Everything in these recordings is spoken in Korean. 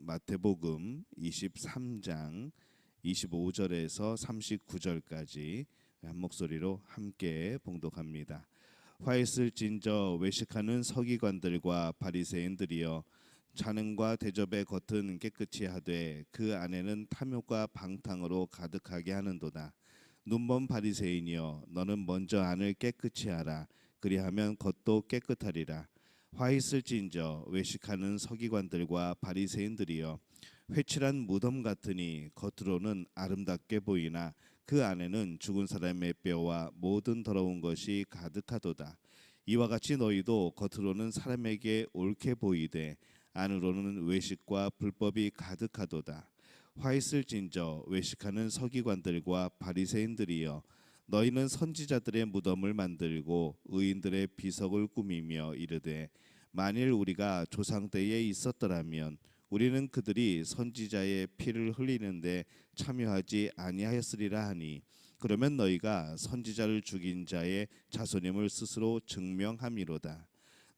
마태복음 23장 25절에서 39절까지 한 목소리로 함께 봉독합니다. 화 있을진저 외식하는 서기관들과 바리새인들이여, 잔음과 대접의 겉은 깨끗이 하되 그 안에는 탐욕과 방탕으로 가득하게 하는도다. 눈먼 바리새인이여, 너는 먼저 안을 깨끗이 하라. 그리하면 겉도 깨끗하리라. 화 있을진저 외식하는 서기관들과 바리새인들이여, 회칠한 무덤 같으니 겉으로는 아름답게 보이나 그 안에는 죽은 사람의 뼈와 모든 더러운 것이 가득하도다. 이와 같이 너희도 겉으로는 사람에게 옳게 보이되 안으로는 외식과 불법이 가득하도다. 화 있을진저 외식하는 서기관들과 바리새인들이여, 너희는 선지자들의 무덤을 만들고 의인들의 비석을 꾸미며 이르되, 만일 우리가 조상 때에 있었더라면 우리는 그들이 선지자의 피를 흘리는데 참여하지 아니하였으리라 하니, 그러면 너희가 선지자를 죽인 자의 자손임을 스스로 증명함이로다.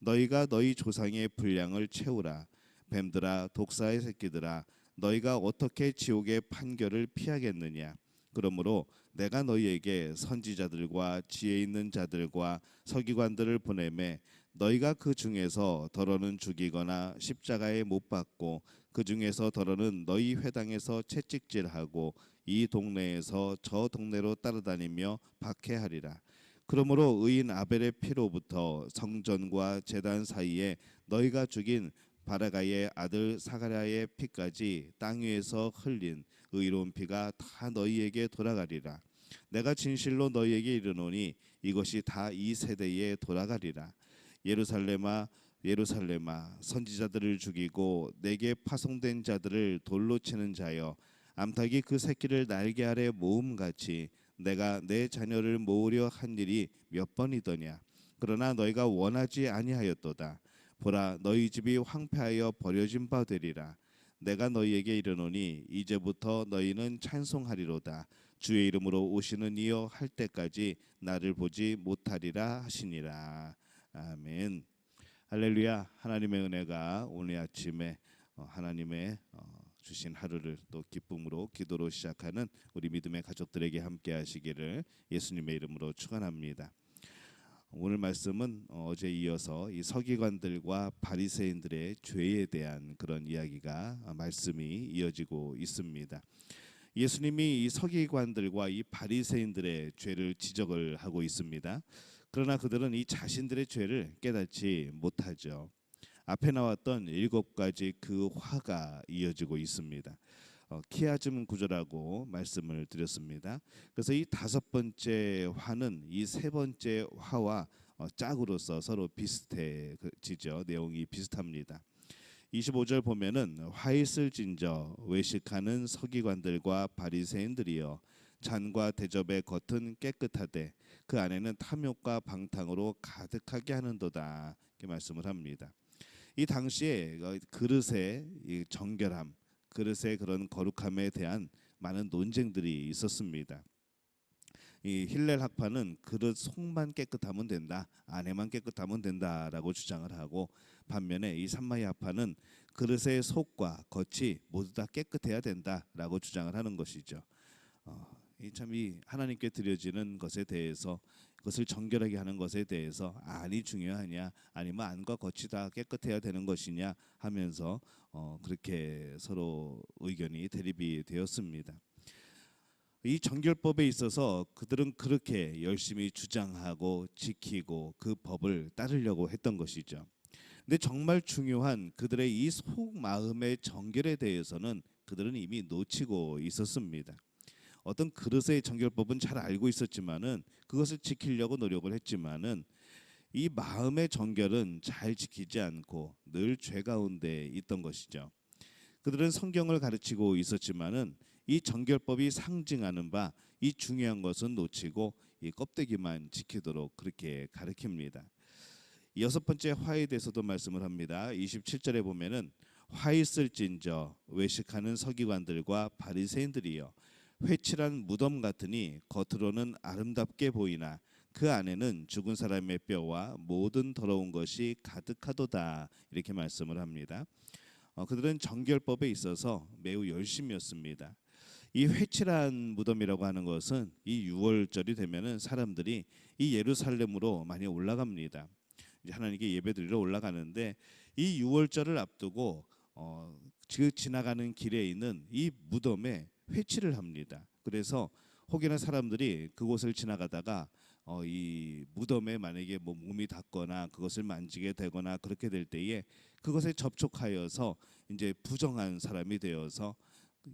너희가 너희 조상의 분량을 채우라. 뱀들아, 독사의 새끼들아, 너희가 어떻게 지옥의 판결을 피하겠느냐. 그러므로 내가 너희에게 선지자들과 지혜 있는 자들과 서기관들을 보내매, 너희가 그 중에서 더러는 죽이거나 십자가에 못 박고 그 중에서 더러는 너희 회당에서 채찍질하고 이 동네에서 저 동네로 따라다니며 박해하리라. 그러므로 의인 아벨의 피로부터 성전과 제단 사이에 너희가 죽인 바라가의 아들 사가랴의 피까지 땅 위에서 흘린 의로운 피가 다 너희에게 돌아가리라. 내가 진실로 너희에게 이르노니 이것이 다 이 세대에 돌아가리라. 예루살렘아, 예루살렘아, 선지자들을 죽이고 내게 파송된 자들을 돌로 치는 자여, 암탉이 그 새끼를 날개 아래 모음같이 내가 내 자녀를 모으려 한 일이 몇 번이더냐. 그러나 너희가 원하지 아니하였도다. 보라, 너희 집이 황폐하여 버려진 바 되리라. 내가 너희에게 이르노니 이제부터 너희는 찬송하리로다. 주의 이름으로 오시는 이여 할 때까지 나를 보지 못하리라 하시니라. 아멘. 할렐루야. 하나님의 은혜가 오늘 아침에 하나님의 주신 하루를 또 기쁨으로 기도로 시작하는 우리 믿음의 가족들에게 함께 하시기를 예수님의 이름으로 축원합니다. 오늘 말씀은 어제 이어서 이 서기관들과 바리새인들의 죄에 대한 그런 이야기가 말씀이 이어지고 있습니다. 예수님이 이 서기관들과 이 바리새인들의 죄를 지적을 하고 있습니다. 그러나 그들은 이 자신들의 죄를 깨닫지 못하죠. 앞에 나왔던 7가지 그 화가 이어지고 있습니다. 키아즘 구조라고 말씀을 드렸습니다. 그래서 이 5번째 화는 이 3번째 화와 짝으로서 서로 비슷해지죠. 내용이 비슷합니다. 25절 보면은 화 있을진저 외식하는 서기관들과 바리새인들이여, 잔과 대접의 겉은 깨끗하되 그 안에는 탐욕과 방탕으로 가득하게 하는도다. 이렇게 말씀을 합니다. 이 당시에 그릇의 이 정결함, 그릇의 그런 거룩함에 대한 많은 논쟁들이 있었습니다. 이 힐렐 학파는 그릇 속만 깨끗하면 된다, 안에만 깨끗하면 된다라고 주장을 하고, 반면에 이 산마이 학파는 그릇의 속과 겉이 모두 다 깨끗해야 된다라고 주장을 하는 것이죠. 이 하나님께 드려지는 것에 대해서, 그것을 정결하게 하는 것에 대해서 안이 중요하냐 아니면 안과 겉이 다 깨끗해야 되는 것이냐 하면서 그렇게 서로 의견이 대립이 되었습니다. 이 정결법에 있어서 그들은 그렇게 열심히 주장하고 지키고 그 법을 따르려고 했던 것이죠. 근데 정말 중요한 그들의 이 속마음의 정결에 대해서는 그들은 이미 놓치고 있었습니다. 어떤 그릇의 정결법은 잘 알고 있었지만은 그것을 지키려고 노력을 했지만은 이 마음의 정결은 잘 지키지 않고 늘 죄 가운데 있던 것이죠. 그들은 성경을 가르치고 있었지만은 이 정결법이 상징하는 바 이 중요한 것은 놓치고 이 껍데기만 지키도록 그렇게 가르칩니다. 6번째 화에 대해서도 말씀을 합니다. 27절에 보면은 화 있을진저 외식하는 서기관들과 바리새인들이여, 회칠한 무덤 같으니 겉으로는 아름답게 보이나 그 안에는 죽은 사람의 뼈와 모든 더러운 것이 가득하도다. 이렇게 말씀을 합니다. 그들은 정결법에 있어서 매우 열심이었습니다. 이 회칠한 무덤이라고 하는 것은 이 유월절이 되면은 사람들이 이 예루살렘으로 많이 올라갑니다. 이제 하나님께 예배드리러 올라가는데 이 유월절을 앞두고 그 지나가는 길에 있는 이 무덤에 회칠을 합니다. 그래서 혹여나 사람들이 그곳을 지나가다가 이 무덤에 만약에 뭐 몸이 닿거나 그것을 만지게 되거나 그렇게 될 때에 그것에 접촉하여서 이제 부정한 사람이 되어서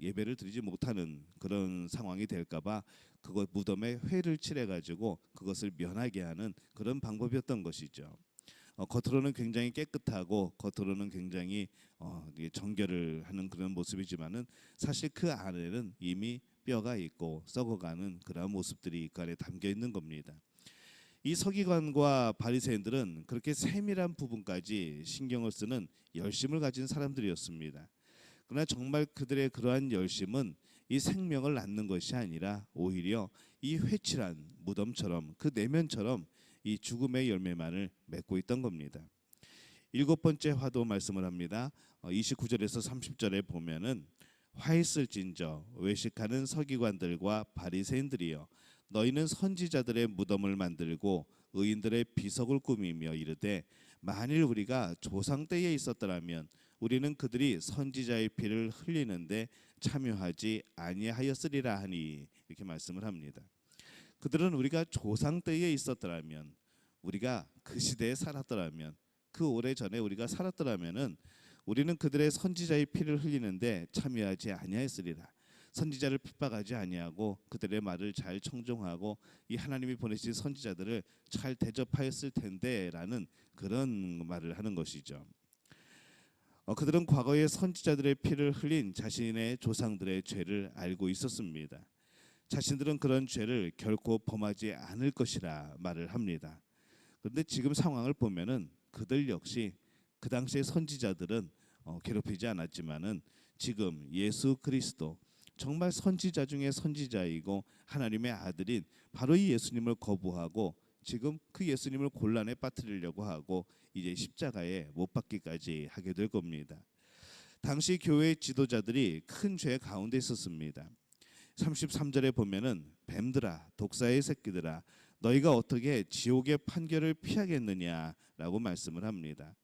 예배를 드리지 못하는 그런 상황이 될까봐 그것 무덤에 회를 칠해 가지고 그것을 면하게 하는 그런 방법이었던 것이죠. 겉으로는 굉장히 깨끗하고 겉으로는 굉장히 정결을 하는 그런 모습이지만은 사실 그 안에는 이미 뼈가 있고 썩어가는 그런 모습들이 그 안에 담겨 있는 겁니다. 이 서기관과 바리새인들은 그렇게 세밀한 부분까지 신경을 쓰는 열심을 가진 사람들이었습니다. 그러나 정말 그들의 그러한 열심은 이 생명을 낳는 것이 아니라 오히려 이 회칠한 무덤처럼 그 내면처럼 이 죽음의 열매만을 맺고 있던 겁니다. 일곱 번째 화도 말씀을 합니다. 29절에서 30절에 보면은 화 있을진저 외식하는 서기관들과 바리새인들이여 너희는 선지자들의 무덤을 만들고 의인들의 비석을 꾸미며 이르되 만일 우리가 조상 때에 있었더라면 우리는 그들이 선지자의 피를 흘리는데 참여하지 아니하였으리라 하니 이렇게 말씀을 합니다. 그들은 우리가 조상 때에 있었더라면 우리가 그 시대에 살았더라면 그 오래전에 우리가 살았더라면은 우리는 그들의 선지자의 피를 흘리는데 참여하지 아니하였으리라. 선지자를 핍박하지 아니하고 그들의 말을 잘 청종하고 이 하나님이 보내신 선지자들을 잘 대접하였을 텐데라는 그런 말을 하는 것이죠. 그들은 과거에 선지자들의 피를 흘린 자신의 조상들의 죄를 알고 있었습니다. 자신들은 그런 죄를 결코 범하지 않을 것이라 말을 합니다. 그런데 지금 상황을 보면은 그들 역시 그 당시의 선지자들은 괴롭히지 않았지만은 지금 예수 그리스도 정말 선지자 중에 선지자이고 하나님의 아들인 바로 이 예수님을 거부하고 지금 그 예수님을 곤란에 빠뜨리려고 하고 이제 십자가에 못 박기까지 하게 될 겁니다. 당시 교회 지도자들이 큰 죄 가운데 있었습니다. 33절에 보면은 뱀들아 독사의 새끼들아 너희가 어떻게 지옥의 판결을 피하겠느냐라고 말씀을 합니다.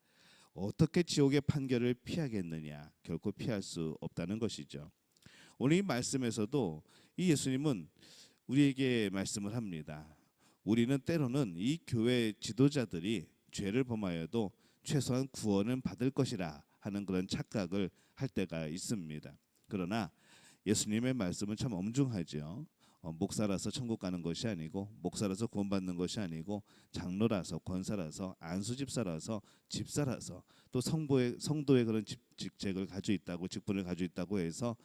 어떻게 지옥의 판결을 피하겠느냐? 결코 피할 수 없다는 것이죠. 오늘 이 말씀에서도 이 예수님은 우리에게 말씀을 합니다. 우리는 때로는 이 교회 지도자들이 죄를 범하여도 최소한 구원은 받을 것이라 하는 그런 착각을 할 때가 있습니다. 그러나 예수님의 말씀은 참 엄중하죠. 목사라서 천국 가는 것이 아니고 목사라서 구원받는 것이 아니고 장로라서 권사라서 안수집사라서 집사라서 또 성도의 그런 직책을 가지고 있다고 직분을 가지고 있다고 해서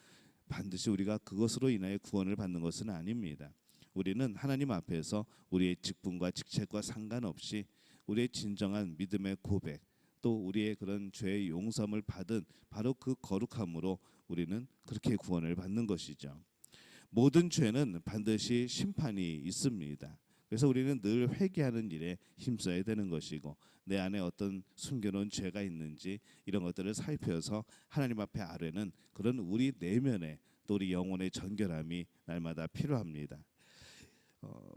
반드시 우리가 그것으로 인하여 구원을 받는 것은 아닙니다. 우리는 하나님 앞에서 우리의 직분과 직책과 상관없이 우리의 진정한 믿음의 고백 또 우리의 그런 죄의 용서함을 받은 바로 그 거룩함으로 우리는 그렇게 구원을 받는 것이죠. 모든 죄는 반드시 심판이 있습니다. 그래서 우리는 늘 회개하는 일에 힘써야 되는 것이고 내 안에 어떤 숨겨놓은 죄가 있는지 이런 것들을 살펴서 하나님 앞에 아뢰는 그런 우리 내면의 또 우리 영혼의 정결함이 날마다 필요합니다.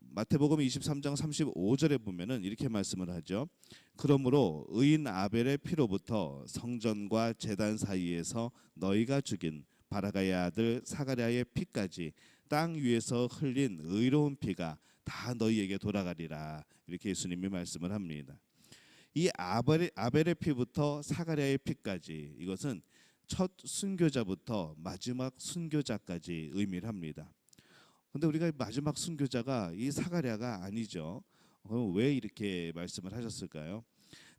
마태복음 23장 35절에 보면은 이렇게 말씀을 하죠. 그러므로 의인 아벨의 피로부터 성전과 제단 사이에서 너희가 죽인 바라가의 아들 사가랴의 피까지 땅 위에서 흘린 의로운 피가 다 너희에게 돌아가리라. 이렇게 예수님이 말씀을 합니다. 이 아벨의 피부터 사가랴의 피까지 이것은 첫 순교자부터 마지막 순교자까지 의미를 합니다. 그런데 우리가 마지막 순교자가 이 사가랴가 아니죠. 그럼 왜 이렇게 말씀을 하셨을까요?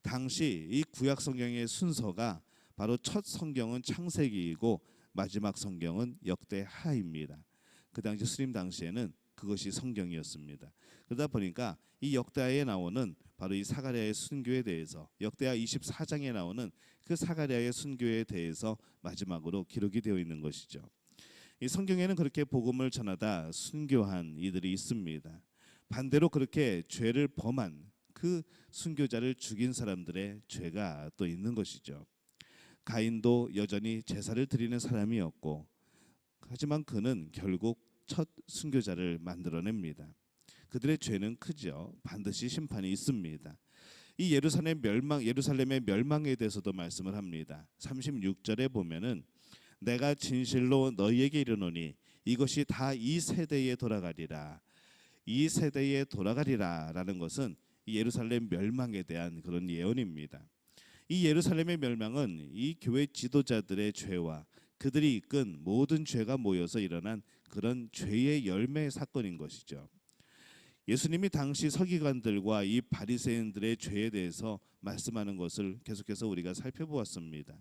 당시 이 구약 성경의 순서가 바로 첫 성경은 창세기이고 마지막 성경은 역대하입니다. 그 당시 수림 당시에는 그것이 성경이었습니다. 그러다 보니까 이 역대하에 나오는 바로 이 사가랴의 순교에 대해서 역대하 24장에 나오는 그 사가랴의 순교에 대해서 마지막으로 기록이 되어 있는 것이죠. 이 성경에는 그렇게 복음을 전하다 순교한 이들이 있습니다. 반대로 그렇게 죄를 범한 그 순교자를 죽인 사람들의 죄가 또 있는 것이죠. 가인도 여전히 제사를 드리는 사람이었고, 하지만 그는 결국 첫 순교자를 만들어냅니다. 그들의 죄는 크죠. 반드시 심판이 있습니다. 이 예루살렘의 멸망에 대해서도 말씀을 합니다. 36절에 보면은 내가 진실로 너희에게 이르노니 이것이 다 이 세대에 돌아가리라. 이 세대에 돌아가리라라는 것은 이 예루살렘 멸망에 대한 그런 예언입니다. 이 예루살렘의 멸망은 이 교회 지도자들의 죄와 그들이 이끈 모든 죄가 모여서 일어난 그런 죄의 열매 사건인 것이죠. 예수님이 당시 서기관들과 이 바리새인들의 죄에 대해서 말씀하는 것을 계속해서 우리가 살펴보았습니다.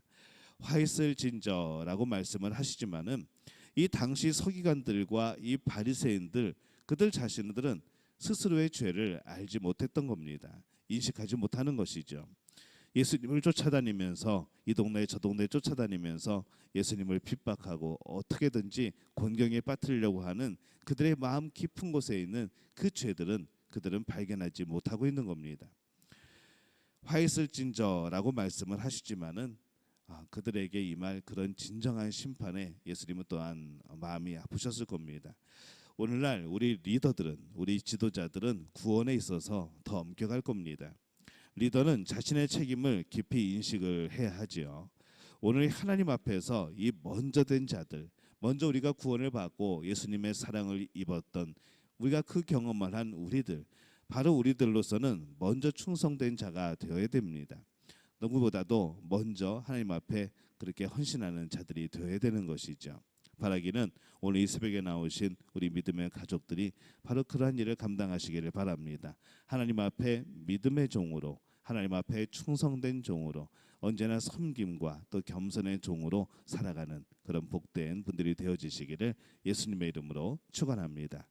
화 있을진저라고 말씀을 하시지만은 이 당시 서기관들과 이 바리새인들 그들 자신들은 스스로의 죄를 알지 못했던 겁니다. 인식하지 못하는 것이죠. 예수님을 쫓아다니면서 이 동네 저 동네 쫓아다니면서 예수님을 핍박하고 어떻게든지 곤경에 빠뜨리려고 하는 그들의 마음 깊은 곳에 있는 그 죄들은 그들은 발견하지 못하고 있는 겁니다. 화 있을진저라고 말씀을 하시지만은 그들에게 임할 그런 진정한 심판에 예수님은 또한 마음이 아프셨을 겁니다. 오늘날 우리 리더들은 우리 지도자들은 구원에 있어서 더 엄격할 겁니다. 리더는 자신의 책임을 깊이 인식을 해야 하지요. 오늘 하나님 앞에서 이 먼저 된 자들, 먼저 우리가 구원을 받고 예수님의 사랑을 입었던 우리가 그 경험을 한 우리들, 바로 우리들로서는 먼저 충성된 자가 되어야 됩니다. 누구보다도 먼저 하나님 앞에 그렇게 헌신하는 자들이 되어야 되는 것이죠. 바라기는 오늘 이 새벽에 나오신 우리 믿음의 가족들이 바로 그러한 일을 감당하시기를 바랍니다. 하나님 앞에 믿음의 종으로, 하나님 앞에 충성된 종으로, 언제나 섬김과 또 겸손의 종으로 살아가는 그런 복된 분들이 되어지시기를 예수님의 이름으로 축원합니다.